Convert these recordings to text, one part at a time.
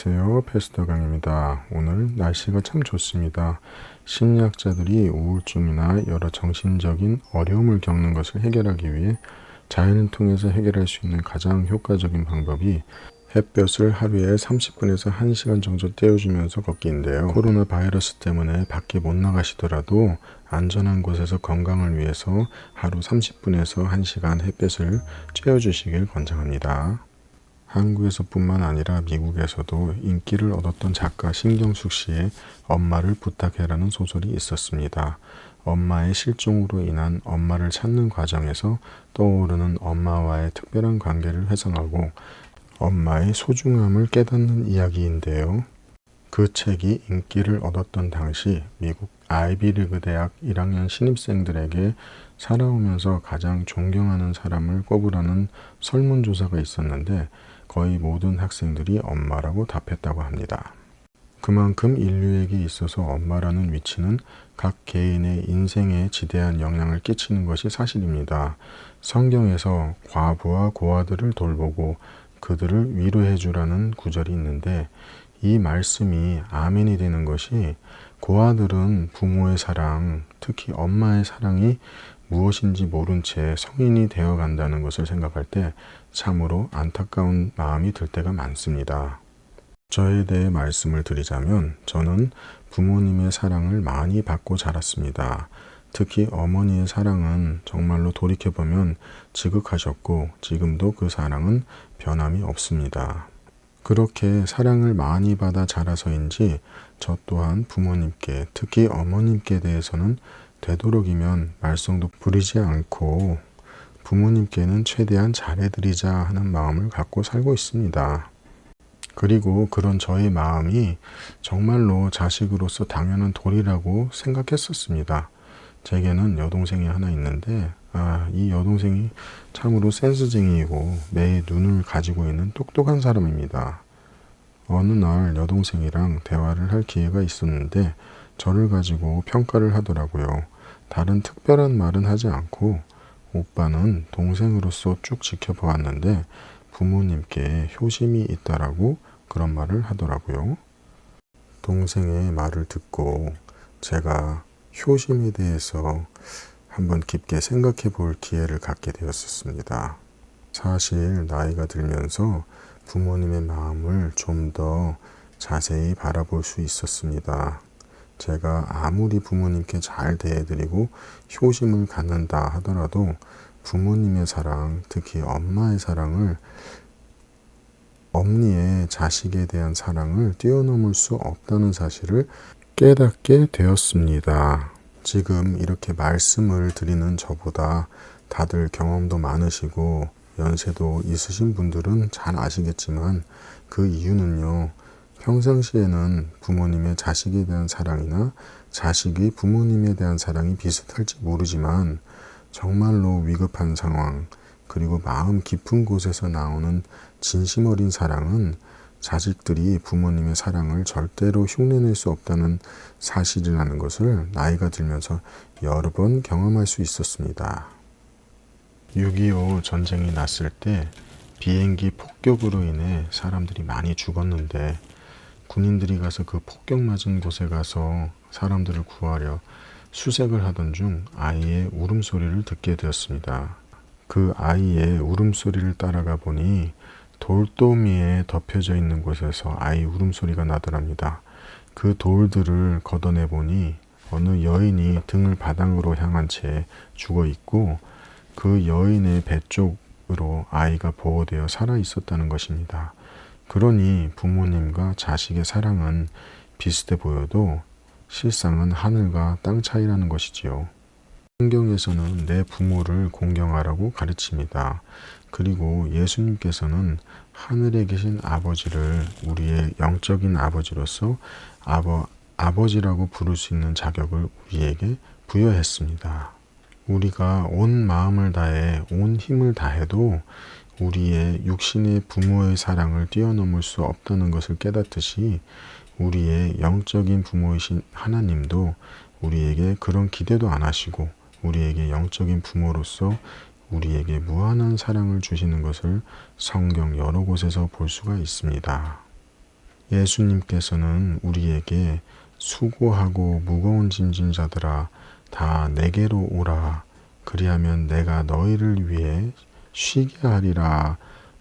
안녕하세요. 패스터 강입니다. 오늘 날씨가 참 좋습니다. 심리학자들이 우울증이나 여러 정신적인 어려움을 겪는 것을 해결하기 위해 자연을 통해서 해결할 수 있는 가장 효과적인 방법이 햇볕을 하루에 30분에서 1시간 정도 쬐어주면서 걷기인데요. 코로나 바이러스 때문에 밖에 못 나가시더라도 안전한 곳에서 건강을 위해서 하루 30분에서 1시간 햇볕을 쬐어주시길 권장합니다. 한국에서뿐만 아니라 미국에서도 인기를 얻었던 작가 신경숙 씨의 엄마를 부탁해라는 소설이 있었습니다. 엄마의 실종으로 인한 엄마를 찾는 과정에서 떠오르는 엄마와의 특별한 관계를 회상하고 엄마의 소중함을 깨닫는 이야기인데요. 그 책이 인기를 얻었던 당시 미국 아이비리그 대학 1학년 신입생들에게 살아오면서 가장 존경하는 사람을 꼽으라는 설문조사가 있었는데 거의 모든 학생들이 엄마라고 답했다고 합니다. 그만큼 인류에게 있어서 엄마라는 위치는 각 개인의 인생에 지대한 영향을 끼치는 것이 사실입니다. 성경에서 과부와 고아들을 돌보고 그들을 위로해 주라는 구절이 있는데 이 말씀이 아멘이 되는 것이 고아들은 부모의 사랑, 특히 엄마의 사랑이 무엇인지 모른 채 성인이 되어 간다는 것을 생각할 때 참으로 안타까운 마음이 들 때가 많습니다. 저에 대해 말씀을 드리자면 저는 부모님의 사랑을 많이 받고 자랐습니다. 특히 어머니의 사랑은 정말로 돌이켜보면 지극하셨고 지금도 그 사랑은 변함이 없습니다. 그렇게 사랑을 많이 받아 자라서인지 저 또한 부모님께 특히 어머님께 대해서는 되도록이면 말썽도 부리지 않고 부모님께는 최대한 잘해드리자 하는 마음을 갖고 살고 있습니다. 그리고 그런 저의 마음이 정말로 자식으로서 당연한 도리라고 생각했었습니다. 제게는 여동생이 하나 있는데 이 여동생이 참으로 센스쟁이이고 매의 눈을 가지고 있는 똑똑한 사람입니다. 어느 날 여동생이랑 대화를 할 기회가 있었는데 저를 가지고 평가를 하더라고요. 다른 특별한 말은 하지 않고 오빠는 동생으로서 쭉 지켜보았는데 부모님께 효심이 있다라고 그런 말을 하더라고요. 동생의 말을 듣고 제가 효심에 대해서 한번 깊게 생각해 볼 기회를 갖게 되었었습니다. 사실 나이가 들면서 부모님의 마음을 좀 더 자세히 바라볼 수 있었습니다. 제가 아무리 부모님께 잘 대해드리고 효심을 갖는다 하더라도 부모님의 사랑, 특히 엄마의 사랑을 엄니의 자식에 대한 사랑을 뛰어넘을 수 없다는 사실을 깨닫게 되었습니다. 지금 이렇게 말씀을 드리는 저보다 다들 경험도 많으시고 연세도 있으신 분들은 잘 아시겠지만 그 이유는요. 평상시에는 부모님의 자식에 대한 사랑이나 자식이 부모님에 대한 사랑이 비슷할지 모르지만 정말로 위급한 상황 그리고 마음 깊은 곳에서 나오는 진심 어린 사랑은 자식들이 부모님의 사랑을 절대로 흉내낼 수 없다는 사실이라는 것을 나이가 들면서 여러 번 경험할 수 있었습니다. 6.25 전쟁이 났을 때 비행기 폭격으로 인해 사람들이 많이 죽었는데 군인들이 가서 그 폭격 맞은 곳에 가서 사람들을 구하려 수색을 하던 중 아이의 울음소리를 듣게 되었습니다. 그 아이의 울음소리를 따라가 보니 돌더미에 덮여져 있는 곳에서 아이 울음소리가 나더랍니다. 그 돌들을 걷어내 보니 어느 여인이 등을 바닥으로 향한 채 죽어 있고 그 여인의 배 쪽으로 아이가 보호되어 살아 있었다는 것입니다. 그러니 부모님과 자식의 사랑은 비슷해 보여도 실상은 하늘과 땅 차이라는 것이지요. 성경에서는 내 부모를 공경하라고 가르칩니다. 그리고 예수님께서는 하늘에 계신 아버지를 우리의 영적인 아버지로서 아버지라고 부를 수 있는 자격을 우리에게 부여했습니다. 우리가 온 마음을 다해 온 힘을 다해도 우리의 육신의 부모의 사랑을 뛰어넘을 수 없다는 것을 깨닫듯이 우리의 영적인 부모이신 하나님도 우리에게 그런 기대도 안 하시고 우리에게 영적인 부모로서 우리에게 무한한 사랑을 주시는 것을 성경 여러 곳에서 볼 수가 있습니다. 예수님께서는 우리에게 수고하고 무거운 짐진 자들아 다 내게로 오라 그리하면 내가 너희를 위해 쉬게 하리라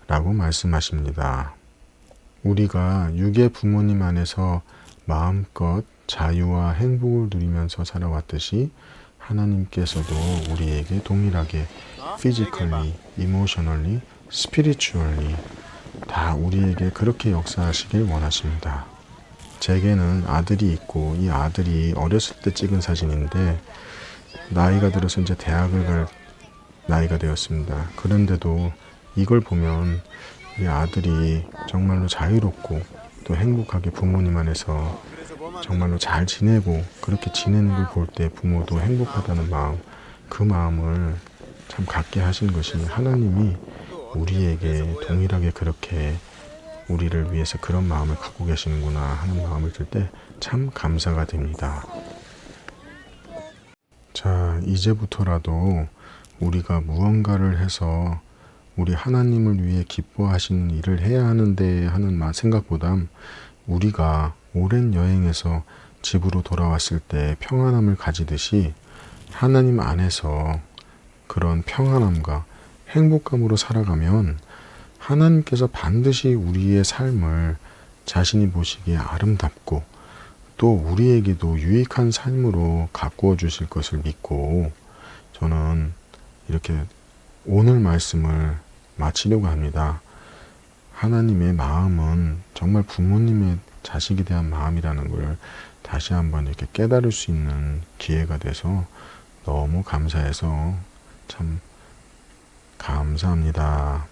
라고 말씀하십니다. 우리가 육의 부모님 안에서 마음껏 자유와 행복을 누리면서 살아왔듯이 하나님께서도 우리에게 동일하게 physically, emotionally, spiritually 다 우리에게 그렇게 역사하시길 원하십니다. 제게는 아들이 있고 이 아들이 어렸을 때 찍은 사진인데 나이가 들어서 이제 대학을 갈 나이가 되었습니다. 그런데도 이걸 보면 이 아들이 정말로 자유롭고 또 행복하게 부모님 안에서 정말로 잘 지내고 그렇게 지내는 걸 볼 때 부모도 행복하다는 마음, 그 마음을 참 갖게 하신 것이 하나님이 우리에게 동일하게 그렇게 우리를 위해서 그런 마음을 갖고 계시는구나 하는 마음을 들 때 참 감사가 됩니다. 자, 이제부터라도 우리가 무언가를 해서 우리 하나님을 위해 기뻐하시는 일을 해야 하는데 하는 생각보다 우리가 오랜 여행에서 집으로 돌아왔을 때 평안함을 가지듯이 하나님 안에서 그런 평안함과 행복감으로 살아가면 하나님께서 반드시 우리의 삶을 자신이 보시기에 아름답고 또 우리에게도 유익한 삶으로 가꾸어 주실 것을 믿고 저는 이렇게 오늘 말씀을 마치려고 합니다. 하나님의 마음은 정말 부모님의 자식에 대한 마음이라는 걸 다시 한번 이렇게 깨달을 수 있는 기회가 돼서 너무 감사해서 참 감사합니다.